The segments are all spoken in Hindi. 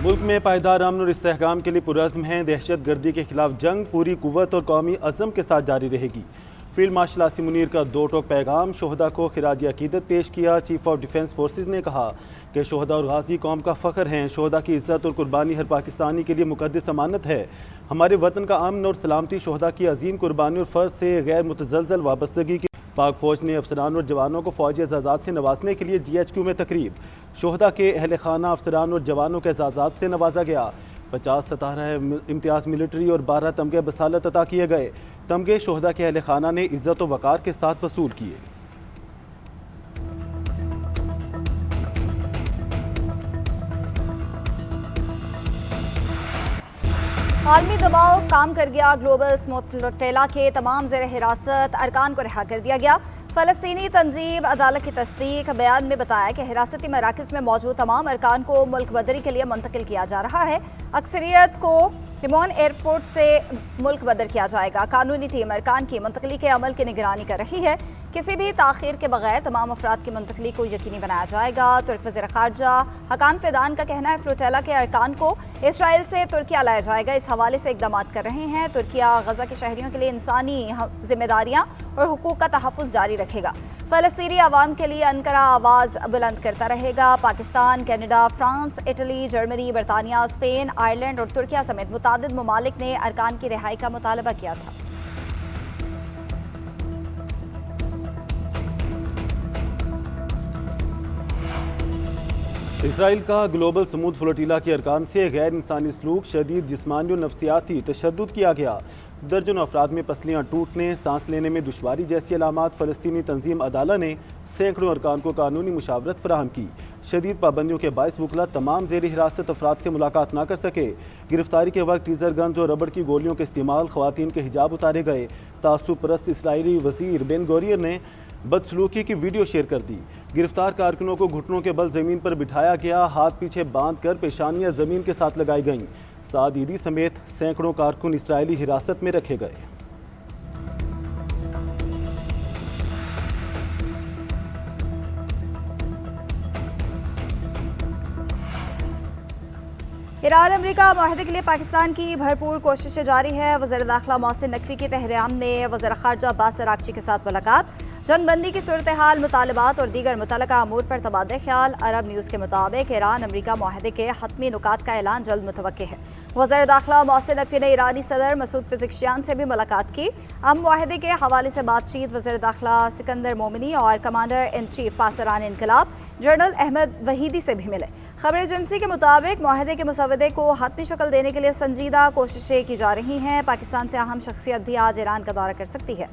मुल्क में पायदार अमन और इस्तेहकाम के लिए पुरज़्म हैं। दहशत गर्दी के खिलाफ जंग पूरी कुव्वत और कौमी अज़म के साथ जारी रहेगी। फील्ड मार्शल आसिम मुनीर का दो टोक पैगाम, शोहदा को खिराज अकीदत पेश किया। चीफ ऑफ डिफेंस फोर्सेज ने कहा कि शोहदा और गाजी कौम का फ़ख्र हैं। शोहदा की इज़्ज़त और कुर्बानी हर पाकिस्तानी के लिए मुक़द्दस अमानत है। हमारे वतन का अमन और सलामती शोहदा की अजीम कुर्बानी और फ़र्ज से गैर मुतज़लज़ल वाबस्तगी की। पाक फ़ौज ने अफसरान और जवानों को फ़ौजी एजाज़ात से नवाजने के लिए GHQ में तकरीब। शोहदा के अहल खाना, अफसरान और जवानों के एजाज़ात से नवाजा गया। 50 17 इम्तियाज़ मिलिट्री और 12 तमगे बसालत अता किए गए। तमगे शोहदा के अहल खाना ने इज़्ज़त व वक़ार के साथ वसूल किए। आलमी दबाव काम कर गया। ग्लोबल स्मूथ फ्लोटेला के तमाम ज़ेर हिरासत अरकान को रिहा कर दिया गया। फ़लस्तीनी तंजीम अदालत की तस्दीक बयान में बताया कि हिरासती मराकज़ में मौजूद तमाम अरकान को मुल्क बदरी के लिए मुंतकिल किया जा रहा है। अक्सरियत को रिमोन एयरपोर्ट से मुल्क बदर किया जाएगा। कानूनी टीम अरकान की मुंतकली के अमल की निगरानी कर रही है। किसी भी ताख़ीर के बगैर तमाम अफराद की मुंतकली को यकीनी बनाया जाएगा। तुर्क वज़ीर ख़ारजा हकान फ़िदान का कहना है फ्लोटेला के अरकान को इसराइल से तुर्किया लाया जाएगा। इस हवाले से इक़दाम कर रहे हैं। तुर्किया गज़ा के शहरियों के लिए इंसानी जिम्मेदारियाँ और हुकूक का तहफ़्फ़ुज़ जारी रखेगा। फ़लस्तीनी अवाम के लिए अनकरा आवाज़ बुलंद करता रहेगा। Pakistan, Canada, France, Italy, Germany, बरतानिया, स्पेन, आयरलैंड और तुर्किया समेत मुतादिद ममालिक ने अरकान की रिहाई का मुतालबा किया था। इसराइल का ग्लोबल स्मूथ फ्लोटीला के अरकान से गैर इंसानी सलूक, शदीद जिस्मानी और नफ्सियाती तशद्दुद किया गया। दर्जनों अफराद में पसलियाँ टूटने, सांस लेने में दुश्वारी जैसी अलामात। फ़लस्तीनी तंजीम अदाला ने सैकड़ों अरकान को कानूनी मुशावरत फराहम की। शदीद पाबंदियों के बायस वकला तमाम ज़ेर हिरासत अफराद से मुलाकात ना कर सके। गिरफ्तारी के वक्त टीजर गन्स और रबड़ की गोलियों के इस्तेमाल, ख़वातीन के हिजाब उतारे गए। तासुब परस्त इसराइली वज़ीर बेन गोरियर ने बदसलूकी की वीडियो शेयर कर दी। गिरफ्तार कारकुनों को घुटनों के बल ज़मीन पर बिठाया गया। हाथ पीछे बांध कर पेशानियाँ ज़मीन के साथ लगाई गईं। साद ईदी समेत सैकड़ों कारकुन इसराइली हिरासत में रखे गए। ईरान अमेरिका मुआहदे के लिए पाकिस्तान की भरपूर कोशिशें जारी है। वज़ीर दाखिला मोहसिन नकवी के तेहरान में वज़ीर ख़ारजा अब्बास अराग़ची के साथ मुलाकात। जंगबंदी की सूरत हाल, मुतालबात और दीगर मुतल्लका अमूर पर तबादला ख्याल। अरब न्यूज़ के मुताबिक ईरान अमेरिका मुआहदे के हतमी नुकात का ऐलान जल्द मुतवक्के है। वज़ीर दाखिला मोहसिन नकवी ने ईरानी सदर मसूद पेज़ेश्कियान से भी मुलाकात की। अमन मुआहदे के हवाले से बातचीत वज़ीर दाखिला सिकंदर मोमिनी और कमांडर इन चीफ पासरान इनकलाब जनरल अहमद वहीदी से भी मिले। खबर एजेंसी के मुताबिक मुआहदे के मुसवदे को हतमी शक्ल देने के लिए संजीदा कोशिशें की जा रही हैं। पाकिस्तान से अहम शख्सियत भी आज ईरान का दौरा कर सकती है।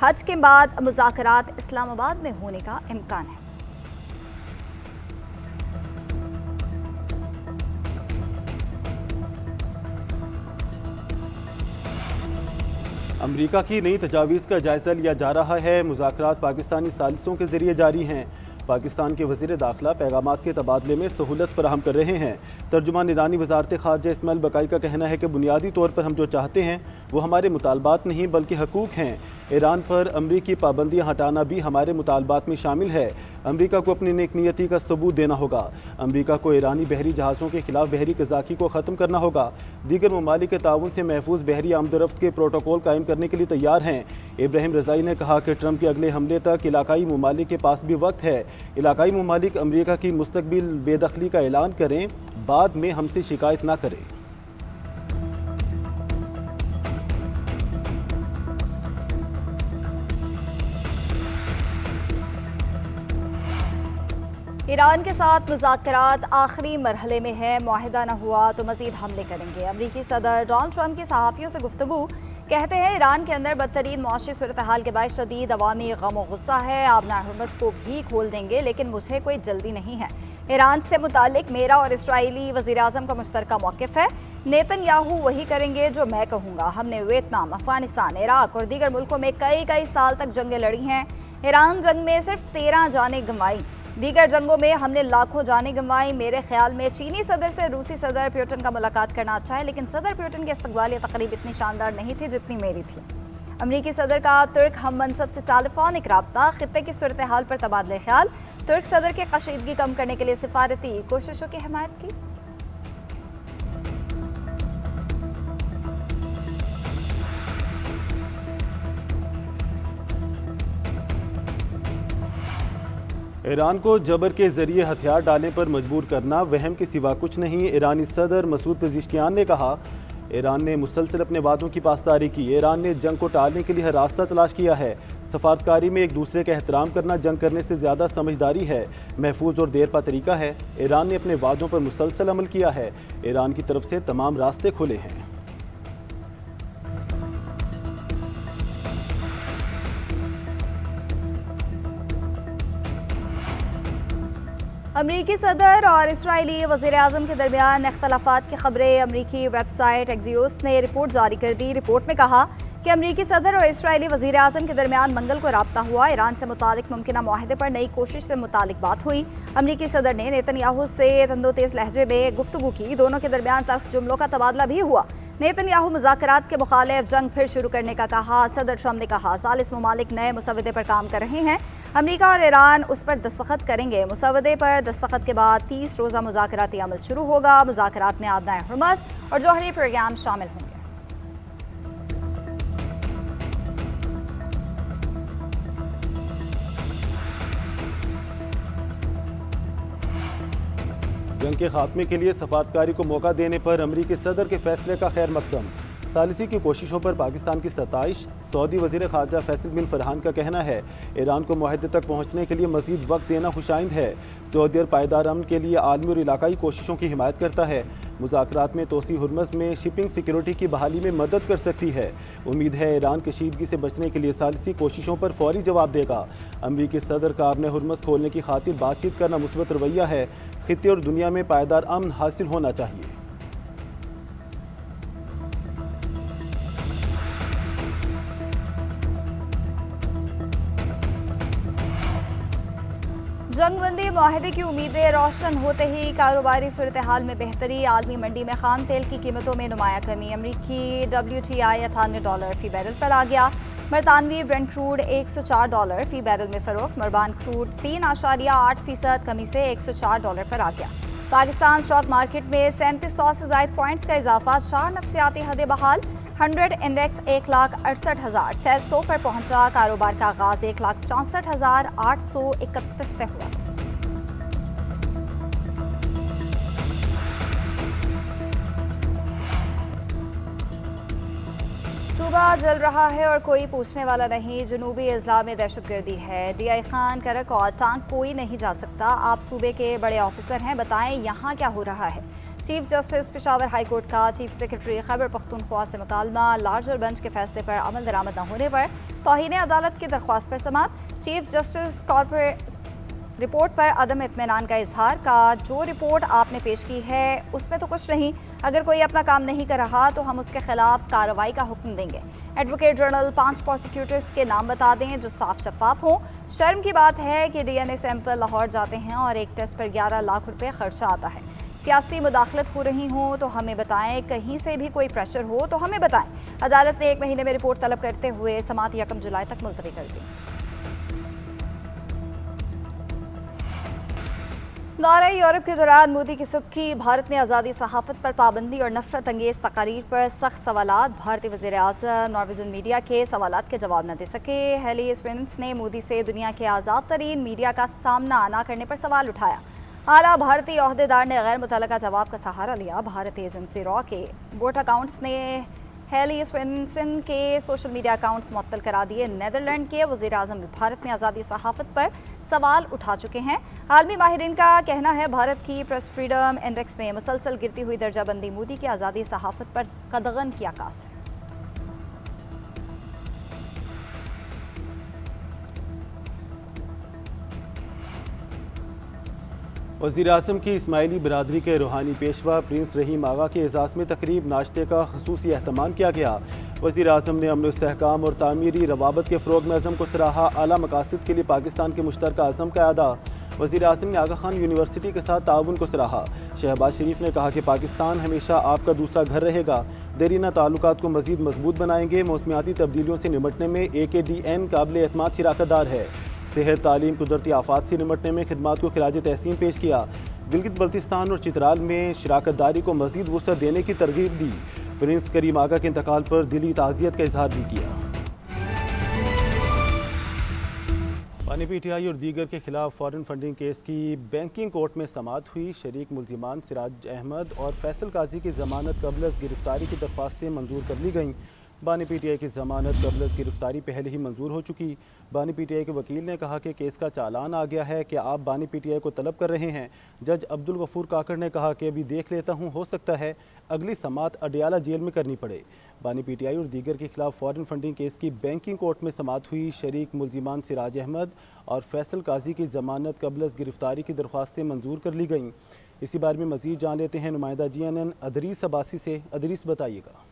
हज के बाद मुज़ाकरात इस्लामाबाद में होने का इम्कान है। अमरीका की नई तजावीज़ का जायज़ा लिया जा रहा है। मुज़ाकरात पाकिस्तानी सालिसों के ज़रिए जारी हैं। पाकिस्तान के वज़ीर दाखिला पैगामात के तबादले में सहूलत फराहम कर रहे हैं। तर्जुमान ईरानी वज़ारत ख़ारजा इस्माइल बकाई का कहना है कि बुनियादी तौर पर हम जो चाहते हैं वो हमारे मुतालबात नहीं बल्कि हकूक़ हैं। ईरान पर अमरीकी पाबंदियाँ हटाना भी हमारे मुतालबात में शामिल है। अमरीका को अपनी नेकनीयती का सबूत देना होगा। अमरीका को ईरानी बहरी जहाज़ों के खिलाफ बहरी कज़ाकी को ख़त्म करना होगा। दीगर ममालिक के ताउन से महफूज बहरी आमदरफ्त के प्रोटोकॉल कायम करने के लिए तैयार हैं। इब्राहिम रज़ाई ने कहा कि ट्रंप के अगले हमले तक इलाकाई ममालिक के पास भी वक्त है। इलाकाई ममालिक अमरीका की मुस्तक़बिल बेदखली का ऐलान करें, बाद में हमसे शिकायत ना करें। ईरान के साथ मुज़ाकरात आखिरी मरहले में है। मुआहिदा न हुआ तो मज़ीद हमले करेंगे। अमरीकी सदर डोनाल्ड ट्रंप की सहाफ़ियों से गुफ्तगू, कहते हैं ईरान के अंदर बदतरीन मुआशी सूरत हाल के बाद शदीद अवामी गम व गुस्सा है। आप नाहरमस को भी खोल देंगे लेकिन मुझे कोई जल्दी नहीं है। ईरान से मुतालिक मेरा और इसराइली वज़ीर आज़म का मुश्तरका मौक़िफ़ है। नेतन्याहू वही करेंगे जो मैं कहूँगा। हमने वियतनाम, अफगानिस्तान, इराक और दीगर मुल्कों में कई साल तक जंगें लड़ी हैं। ईरान जंग में सिर्फ 13 जानें गंवाई, दीगर जंगों में हमने लाखों जानें गंवाई। मेरे ख्याल में चीनी सदर से रूसी सदर प्यूटन का मुलाकात करना अच्छा है, लेकिन सदर प्यूटन की इस्तकबालिया तकरीब इतनी शानदार नहीं थी जितनी मेरी थी। अमरीकी सदर का तुर्क हम मनसब से टेलीफोनिक रब्ता, खित्ते की सूरत हाल पर तबादला ख्याल, तुर्क सदर के कशीदगी कम करने के लिए सिफारती कोशिशों की हिमायत की। ईरान को जबर के जरिए हथियार डालने पर मजबूर करना वहम के सिवा कुछ नहीं। ईरानी सदर मसूद पेज़ेश्कियान ने कहा, ईरान ने मुसलसल अपने वादों की पासदारी की। ईरान ने जंग को टालने के लिए हर रास्ता तलाश किया है। सफारतकारी में एक दूसरे का एहतराम करना जंग करने से ज़्यादा समझदारी है, महफूज और देरपा तरीका है। ईरान ने अपने वादों पर मुसलसल अमल किया है। ईरान की तरफ से तमाम रास्ते खुले हैं। अमरीकी सदर और इसराइली वज़ीर-ए-आज़म के दरमियान इख्तलाफात की खबरें अमरीकी वेबसाइट एक्सियोस ने रिपोर्ट जारी कर दी। रिपोर्ट में कहा कि अमरीकी सदर और इसराइली वज़ीर-ए-आज़म के दरमियान मंगल को राब्ता हुआ। ईरान से मुतालिक मुमकिन मुआहदे पर नई कोशिश से मुतालिक बात हुई। अमरीकी सदर ने नेतन्याहू से तंदोतेज़ लहजे में गुफ्तगू की। दोनों के दरमियान तल्ख जुमलों का तबादला भी हुआ। नेतन्याहू मुज़ाकरात के मुखालिफ जंग फिर शुरू करने का कहा। सदर ट्रम्प ने कहा, सालिस ममालिक नए मुसवदे पर काम कर रहे हैं। अमरीका और ईरान उस पर दस्तखत करेंगे। मुसवदे पर दस्तखत के बाद 30 रोज़ा मुज़ाकराती अमल शुरू होगा। मुज़ाकरात में आबनाए हुर्मस और जौहरी प्रोग्राम शामिल होंगे। जंग के खात्मे के लिए सफारतकारी को मौका देने पर अमरीकी सदर के फैसले का खैर मकदम। सालिसी की कोशिशों पर पाकिस्तान की सताइश। सऊदी वज़ीर ख़ारजा फैसल बिन फरहान का कहना है, ईरान को मुआहदे तक पहुँचने के लिए मज़ीद वक्त देना खुशाइंद है। सऊदी अरब पायदार अमन के लिए आलमी और इलाकाई कोशिशों की हिमायत करता है। मुज़ाकरात में तोसी हुर्मस में शिपिंग सिक्योरिटी की बहाली में मदद कर सकती है। उम्मीद है ईरान कशीदगी से बचने के लिए सालिसी कोशिशों पर फौरी जवाब देगा। अमरीकी सदर का आबने हुर्मस खोलने की खातिर बातचीत करना मुस्बत रवैया है। खित्ते और दुनिया में पायदार अमन हासिल होना चाहिए। जंगबंदी मुआहदे की उम्मीदें रोशन होते ही कारोबारी सूरत हाल में बेहतरी। आलमी मंडी में खान तेल की कीमतों में नुमाया कमी। अमरीकी WTI $98 फी बैरल पर आ गया। बरतानवी ब्रेंट क्रूड $104 फी बैरल में फरोख्त। मरबान क्रूड 3.8% कमी से $104 पर आ गया। पाकिस्तान स्टॉक मार्केट में 3700 से ज़ायद पॉइंट्स का इजाफा। 4 नफ्सियाती हदें बहाल। 100 इंडेक्स 1,68,600 पर पहुंचा। कारोबार का आगाज 1,64,831 से हुआ। सूबा जल रहा है और कोई पूछने वाला नहीं। जनूबी अजला में दहशतगर्दी है। DI खान करक और टांग कोई नहीं जा सकता। आप सूबे के बड़े ऑफिसर हैं, बताएं यहाँ क्या हो रहा है। Chief justice Peshawar high court का चीफ सेक्रेटरी खैबर पख्तूनख्वा से मुकालमा। लार्जर बेंच के फैसले पर अमल दरामद न होने पर तौहीन अदालत की दरख्वास्त पर समाअत। चीफ जस्टिस कॉर्पोरेट रिपोर्ट पर अदम इत्मीनान का इजहार का। जो रिपोर्ट आपने पेश की है उसमें तो कुछ नहीं। अगर कोई अपना काम नहीं कर रहा तो हम उसके खिलाफ कार्रवाई का हुक्म देंगे। एडवोकेट जनरल 5 प्रोसिक्यूटर्स के नाम बता दें जो साफ शफाफ हों। शर्म की बात है कि DNA सैंपल लाहौर जाते हैं और एक टेस्ट पर 11 लाख रुपए खर्चा आता है। सियासी मुदाखलत हो रही हो तो हमें बताएं। कहीं से भी कोई प्रेशर हो तो हमें बताएं। अदालत ने 1 महीने में रिपोर्ट तलब करते हुए समाअत 1 जुलाई तक मुलतवी कर दी। दौरे यूरोप के दौरान मोदी की सुर्खी। भारत में आज़ादी सहाफ़त पर पाबंदी और नफरत अंगेज़ तकारीर पर सख्त सवालात। भारतीय वज़ीर-ए-आज़म नॉर्वेजियन मीडिया के सवालात के जवाब न दे सके। हेली स्पेंस ने मोदी से दुनिया के आज़ाद तरीन मीडिया का सामना न करने पर सवाल उठाया। आला भारतीय ओहदेदार ने गैर मुतल्लका जवाब का सहारा लिया। भारतीय एजेंसी रॉ के बोट अकाउंट्स ने हेली स्वेंसन के सोशल मीडिया अकाउंट्स मुअत्तल करा दिए। नीदरलैंड के वज़ीर-ए-आज़म भारत में आज़ादी सहाफ़त पर सवाल उठा चुके हैं। आलमी माहिरीन का कहना है भारत की प्रेस फ्रीडम इंडेक्स में मुसलसल गिरती हुई दर्जाबंदी मोदी की आज़ादी सहाफ़त पर कदगन की आकाश है। वज़ीर-ए-आज़म की इस्माइली बिरादरी के रूहानी पेशवा प्रिंस रहीम आगा के एजाज़ में तकरीब नाश्ते का ख़ुसूसी एहतमाम किया गया। वज़ीर-ए-आज़म ने अमन इस्तेहकाम और तामीरी रवाबत के फ़रोग़ में अज़म को सराहा। आला मकासद के लिए पाकिस्तान के मुश्तरका अज़म का अदा। वज़ीर-ए-आज़म ने आगा खान यूनिवर्सिटी के साथ ताउन को सराहा। शहबाज शरीफ ने कहा कि पाकिस्तान हमेशा आपका दूसरा घर रहेगा। देरीना ताल्लुकात को मज़ीद मजबूत बनाएंगे। मौसमियाती तब्दीलियों से निपटने में AKDN काबिल एतमाद शिराकतदार है। सेहत, तालीम, कुदरती आफात से निपटने में खिदमात को खिराज तहसीन पेश किया। गिलगित बल्तिस्तान और चित्राल में शिराकतदारी को मज़ीद वुसअत देने की तरगीब दी। प्रिंस करीम आगा के इंतकाल पर दिली ताज़ियत का इजहार भी किया। बानी पीटीआई और दीगर के खिलाफ फॉरेन फंडिंग केस की बैंकिंग कोर्ट में समाअत हुई। शरीक मुल्जिमान सिराज अहमद और फैसल काजी की जमानत कबल गिरफ्तारी की दरख्वास्तें मंजूर कर ली गईं। बानी पीटीआई की जमानत कबल गिरफ्तारी पहले ही मंजूर हो चुकी। बानी पीटीआई के वकील ने कहा कि केस का चालान आ गया है कि आप बानी पीटीआई को तलब कर रहे हैं। जज अब्दुल गफूर काकड़ ने कहा कि अभी देख लेता हूं, हो सकता है अगली समाअत अडियाला जेल में करनी पड़े। बानी पीटीआई और दीगर के खिलाफ फॉरेन फंडिंग केस की बैंकिंग कोर्ट में समाअत हुई। शरीक मुल्जिमान सिराज अहमद और फैसल काजी की जमानत कबल गिरफ्तारी की दरख्वास्तें मंजूर कर ली गईं। इसी बारे में मजीद जान लेते हैं नुमाइंदा GNN अदरीस अब्बासी से। अदरीस, बताइएगा।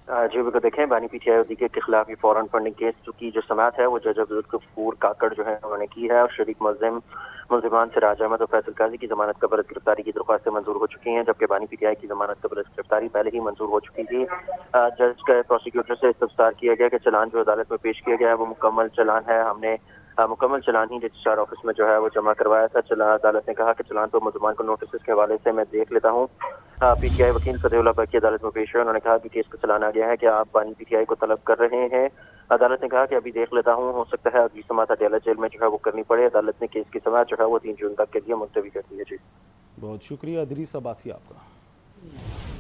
जी बिल्कुल, देखें बानी पीटीआई और दीगर के खिलाफ ये फॉरेन फंडिंग केस की जो समाअत है वो जज अब्दुल गफूर काकड़ जो है उन्होंने की है और शरीक मुल्जिमान सिराज अहमद और फैसल काजी की जमानत कबल गिरफ्तारी की दरख्वास्तें मंजूर हो चुकी हैं, जबकि बानी पीटीआई की जमानत कबल गिरफ्तारी पहले ही मंजूर हो चुकी थी। जज का प्रोसिक्यूटर से इस्तफसार किया गया कि चलान जो अदालत में पेश किया गया है वो मुकम्मल चलान है। हमने मुकम्मल चलान ही रजिस्ट्रार ऑफिस में जो है वो जमा करवाया था। अदालत ने कहा कि चलान तो मुल्जिमान को नोटिस के हवाले से मैं देख लेता हूँ। पीटीआई वकील सदेउल्लाह बकी अदालत में पेश हुए, उन्होंने कहा कि केस का चलान आ गया है कि आप बानी पीटीआई को तलब कर रहे हैं। अदालत ने कहा कि अभी देख लेता हूँ, हो सकता है अगली समाअत अडियाला जेल में जो है वो करनी पड़े। अदालत ने केस की समाअत जो है वो 3 जून तक के लिए मुलतवी कर दी है। जी बहुत शुक्रिया अदरीस अब्बासी आपका।